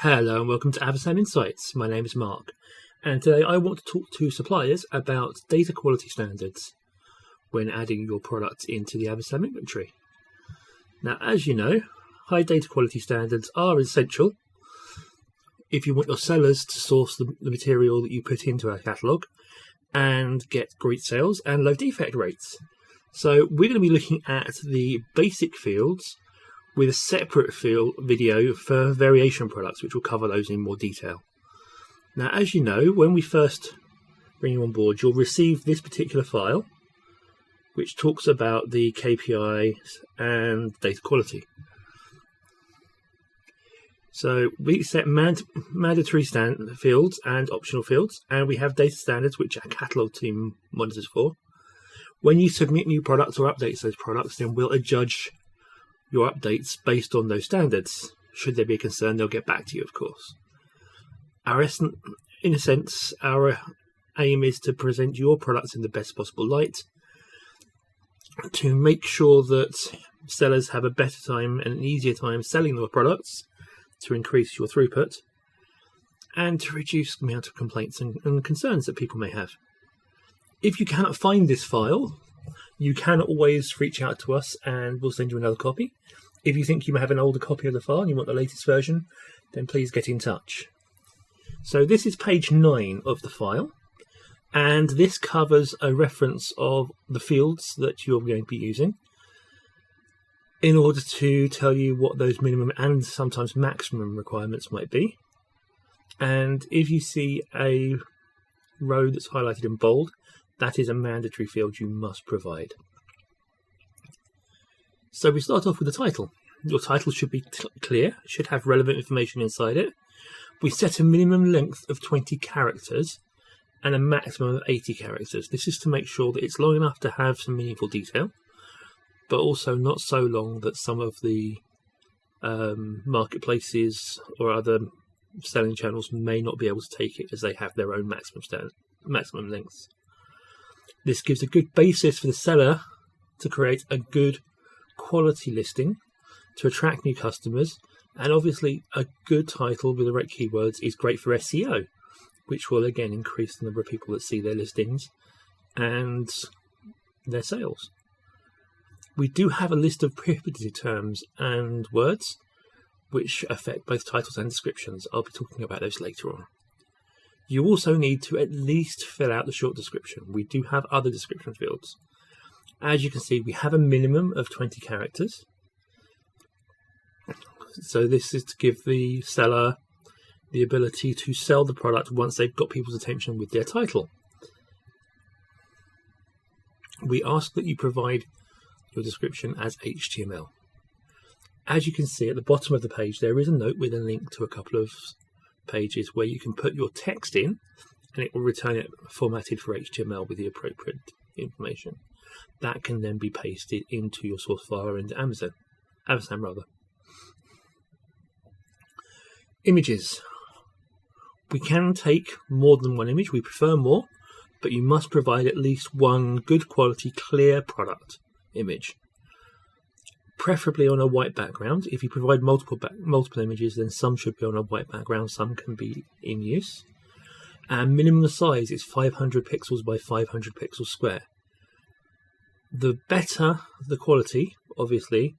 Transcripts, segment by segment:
Hello and welcome to Avasam Insights. My name is Mark, and today I want to talk to suppliers about data quality standards when adding your products into the Avasam inventory. Now, as you know, high data quality standards are essential if you want your sellers to source the material that you put into our catalogue and get great sales and low defect rates. So we're going to be looking at the basic fields with a separate video for variation products, which will cover those in more detail. Now, as you know, when we first bring you on board, you'll receive this particular file, which talks about the KPIs and data quality. So we set mandatory fields and optional fields, and we have data standards, which our catalog team monitors for. When you submit new products or updates those products, then we'll adjudge your updates based on those standards. Should there be a concern, they'll get back to you, of course. In a sense, our aim is to present your products in the best possible light, to make sure that sellers have a better time and an easier time selling their products, to increase your throughput, and to reduce the amount of complaints and concerns that people may have. If you cannot find this file, you can always reach out to us and we'll send you another copy. If you think you may have an older copy of the file and you want the latest version, then please get in touch. So this is page 9 of the file, and this covers a reference of the fields that you're going to be using in order to tell you what those minimum and sometimes maximum requirements might be. And if you see a row that's highlighted in bold, that is a mandatory field you must provide. So we start off with the title. Your title should be clear, should have relevant information inside it. We set a minimum length of 20 characters and a maximum of 80 characters. This is to make sure that it's long enough to have some meaningful detail, but also not so long that some of the marketplaces or other selling channels may not be able to take it, as they have their own maximum lengths. This gives a good basis for the seller to create a good quality listing to attract new customers, and obviously a good title with the right keywords is great for SEO, which will again increase the number of people that see their listings and their sales. We do have a list of prohibited terms and words which affect both titles and descriptions. I'll be talking about those later on. You also need to at least fill out the short description. We do have other description fields. As you can see, we have a minimum of 20 characters. So this is to give the seller the ability to sell the product once they've got people's attention with their title. We ask that you provide your description as HTML. As you can see at the bottom of the page, there is a note with a link to a couple of pages where you can put your text in and it will return it formatted for HTML with the appropriate information. That can then be pasted into your source file or into Avasam. Images. We can take more than one image, we prefer more, but you must provide at least one good quality, clear product image. Preferably on a white background. If you provide multiple images, then some should be on a white background, some can be in use. And minimum size is 500 pixels by 500 pixels square. The better the quality, obviously,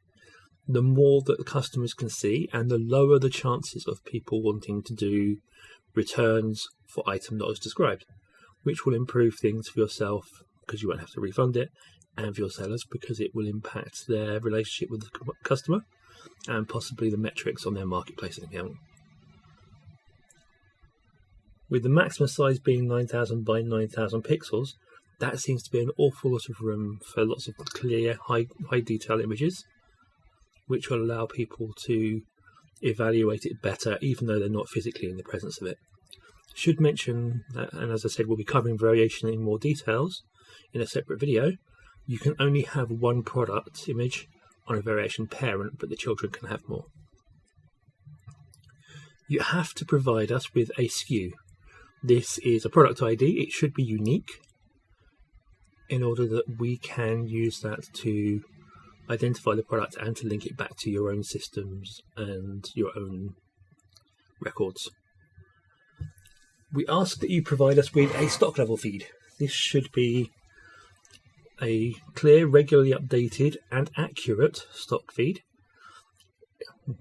the more that the customers can see, and the lower the chances of people wanting to do returns for item not as described, which will improve things for yourself because you won't have to refund it, and for your sellers because it will impact their relationship with the customer and possibly the metrics on their marketplace account. With the maximum size being 9,000 by 9,000 pixels, that seems to be an awful lot of room for lots of clear, high detail images, which will allow people to evaluate it better even though they're not physically in the presence of it. Should mention that, and as I said, we'll be covering variation in more details in a separate video. You can only have one product image on a variation parent, but the children can have more. You have to provide us with a SKU. This is a product ID. It should be unique in order that we can use that to identify the product and to link it back to your own systems and your own records. We ask that you provide us with a stock level feed. This should be a clear, regularly updated and accurate stock feed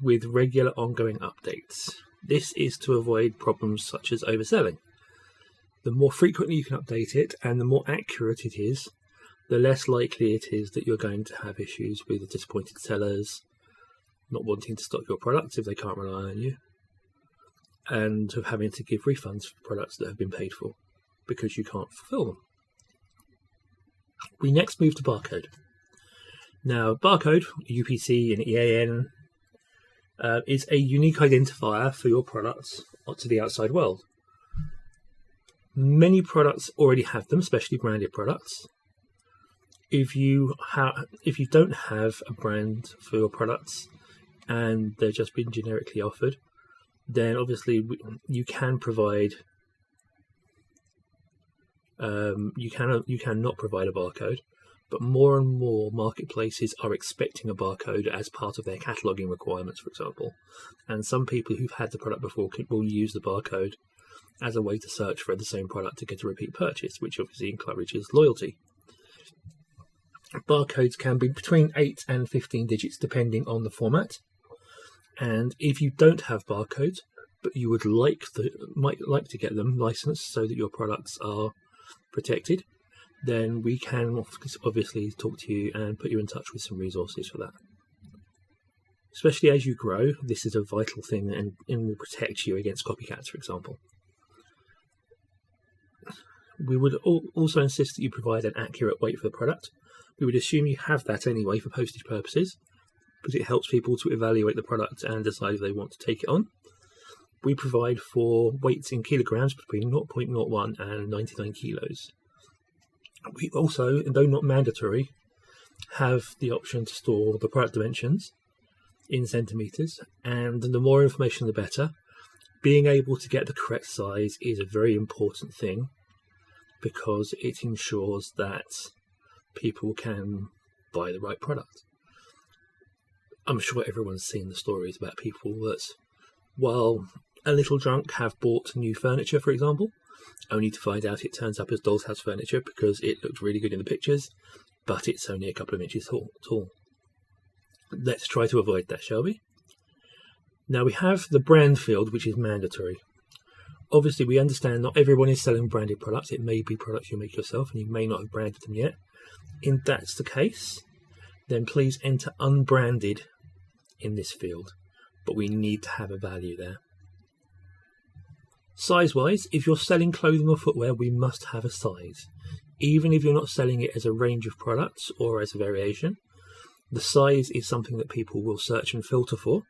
with regular ongoing updates. This is to avoid problems such as overselling. The more frequently you can update it and the more accurate it is, the less likely it is that you're going to have issues with disappointed sellers not wanting to stock your products if they can't rely on you, and of having to give refunds for products that have been paid for because you can't fulfill them. We next move to Barcode. Now, Barcode, UPC and EAN, is a unique identifier for your products to the outside world. Many products already have them, especially branded products. If you don't have a brand for your products and they're just being generically offered, then obviously you can provide. You cannot provide a barcode, but more and more marketplaces are expecting a barcode as part of their cataloging requirements, for example. And some people who've had the product before will use the barcode as a way to search for the same product to get a repeat purchase, which obviously encourages loyalty. Barcodes can be between 8 and 15 digits depending on the format. And if you don't have barcodes, but you would might like to get them licensed so that your products are protected, then we can obviously talk to you and put you in touch with some resources for that. Especially as you grow, this is a vital thing and will protect you against copycats, for example. We would also insist that you provide an accurate weight for the product. We would assume you have that anyway for postage purposes, because it helps people to evaluate the product and decide if they want to take it on. We provide for weights in kilograms between 0.01 and 99 kilos. We also, though not mandatory, have the option to store the product dimensions in centimetres, and the more information the better. Being able to get the correct size is a very important thing because it ensures that people can buy the right product. I'm sure everyone's seen the stories about people that, while a little drunk, have bought new furniture, for example, only to find out it turns up as doll's house furniture because it looked really good in the pictures, but it's only a couple of inches tall. Let's try to avoid that, shall we? Now we have the brand field, which is mandatory. Obviously, we understand not everyone is selling branded products. It may be products you make yourself and you may not have branded them yet. If that's the case, then please enter unbranded in this field, but we need to have a value there. Size-wise, if you're selling clothing or footwear, we must have a size. Even if you're not selling it as a range of products or as a variation, the size is something that people will search and filter for.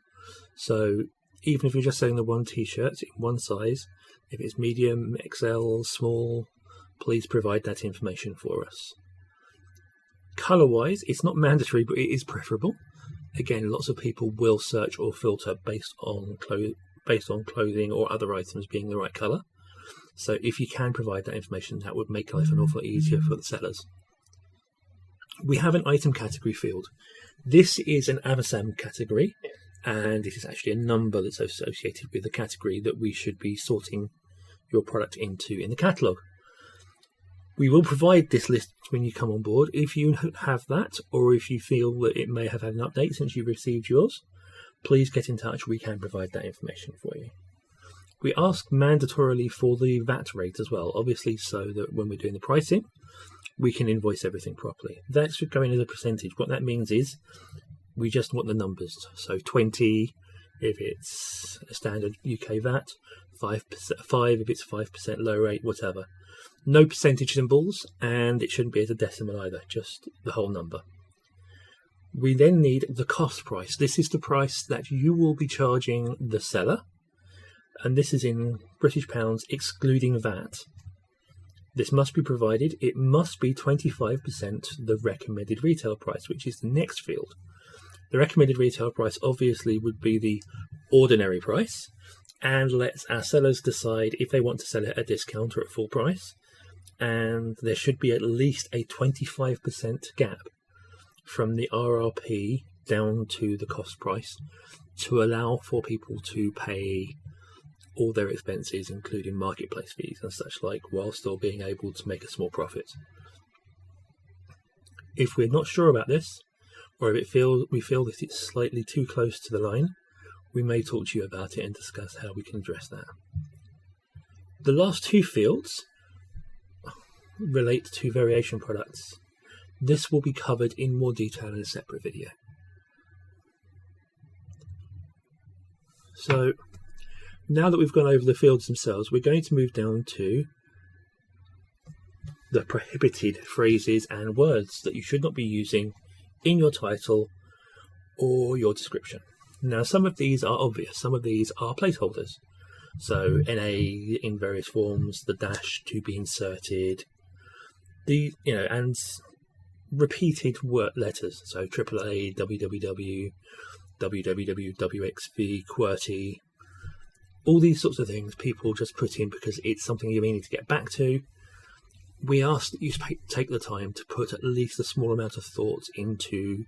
So even if you're just selling the one t-shirt in one size, if it's medium, XL, small, please provide that information for us. Colour-wise, it's not mandatory, but it is preferable. Again, lots of people will search or filter based on clothing or other items being the right colour. So if you can provide that information, that would make life an awful lot easier for the sellers. We have an item category field. This is an Avasam category, and it is actually a number that's associated with the category that we should be sorting your product into in the catalogue. We will provide this list when you come on board. If you have that, or if you feel that it may have had an update since you've received yours, please get in touch. We can provide that information for you. We ask mandatorily for the VAT rate as well, obviously, so that when we're doing the pricing, we can invoice everything properly. That should go in as a percentage. What that means is we just want the numbers. So 20 if it's a standard UK VAT, 5 if it's 5% low rate, whatever. No percentage symbols, and it shouldn't be as a decimal either, just the whole number. We then need the cost price. This is the price that you will be charging the seller, and this is in British pounds excluding VAT. This must be provided. It must be 25% the recommended retail price, which is the next field. The recommended retail price obviously would be the ordinary price, and lets our sellers decide if they want to sell it at a discount or at full price. And there should be at least a 25% gap from the RRP down to the cost price to allow for people to pay all their expenses, including marketplace fees and such like, while still being able to make a small profit. If we're not sure about this, or if we feel that it's slightly too close to the line, we may talk to you about it and discuss how we can address that. The last two fields relate to variation products. This will be covered in more detail in a separate video. So, now that we've gone over the fields themselves, we're going to move down to the prohibited phrases and words that you should not be using in your title or your description. Now, some of these are obvious, some of these are placeholders. So, NA in various forms, the dash to be inserted, and repeated word letters. So, AAA, WWW, www, WXV, QWERTY, all these sorts of things people just put in because it's something you may need to get back to. We ask that you take the time to put at least a small amount of thought into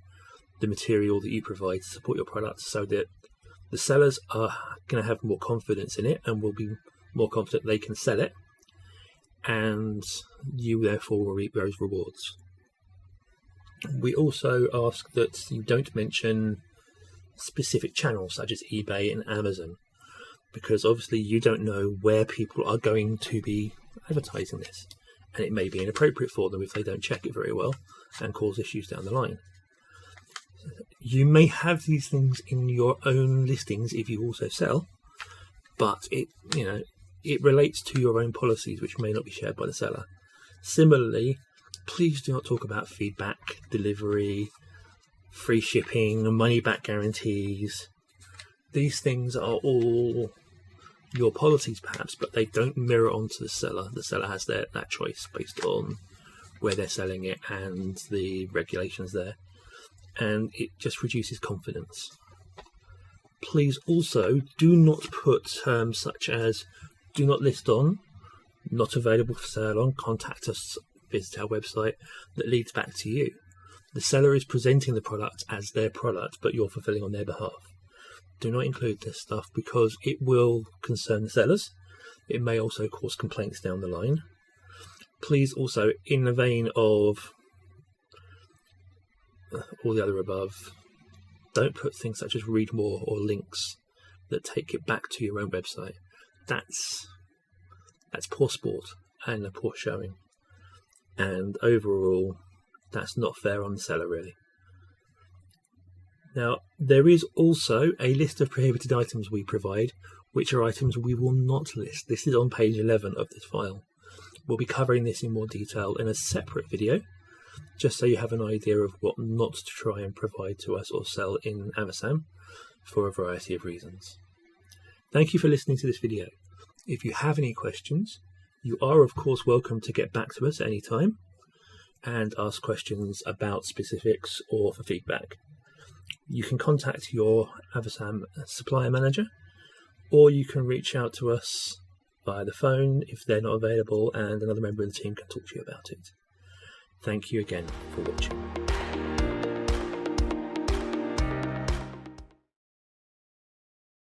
the material that you provide to support your products, so that the sellers are going to have more confidence in it and will be more confident they can sell it, and you therefore will reap those rewards. We also ask that you don't mention specific channels such as eBay and Amazon, because obviously you don't know where people are going to be advertising this, and it may be inappropriate for them if they don't check it very well and cause issues down the line. You may have these things in your own listings if you also sell, but it relates to your own policies, which may not be shared by the seller. Similarly, please do not talk about feedback, delivery, free shipping, money back guarantees. These things are all your policies perhaps, but they don't mirror onto the seller. The seller has that choice based on where they're selling it and the regulations there, and it just reduces confidence. Please also do not put terms such as do not list on, not available for sale on, contact us, visit our website, that leads back to you. The seller is presenting the product as their product, but you're fulfilling on their behalf. Do not include this stuff because it will concern the sellers. It may also cause complaints down the line. Please also, in the vein of all the other above, don't put things such as read more or links that take it back to your own website. That's poor sport and a poor showing. And overall, that's not fair on the seller, really. Now, there is also a list of prohibited items we provide, which are items we will not list. This is on page 11 of this file. We'll be covering this in more detail in a separate video, just so you have an idea of what not to try and provide to us or sell in Avasam for a variety of reasons. Thank you for listening to this video. If you have any questions, you are of course welcome to get back to us at any time and ask questions about specifics or for feedback. You can contact your Avasam supplier manager, or you can reach out to us via the phone if they're not available, and another member of the team can talk to you about it. Thank you again for watching.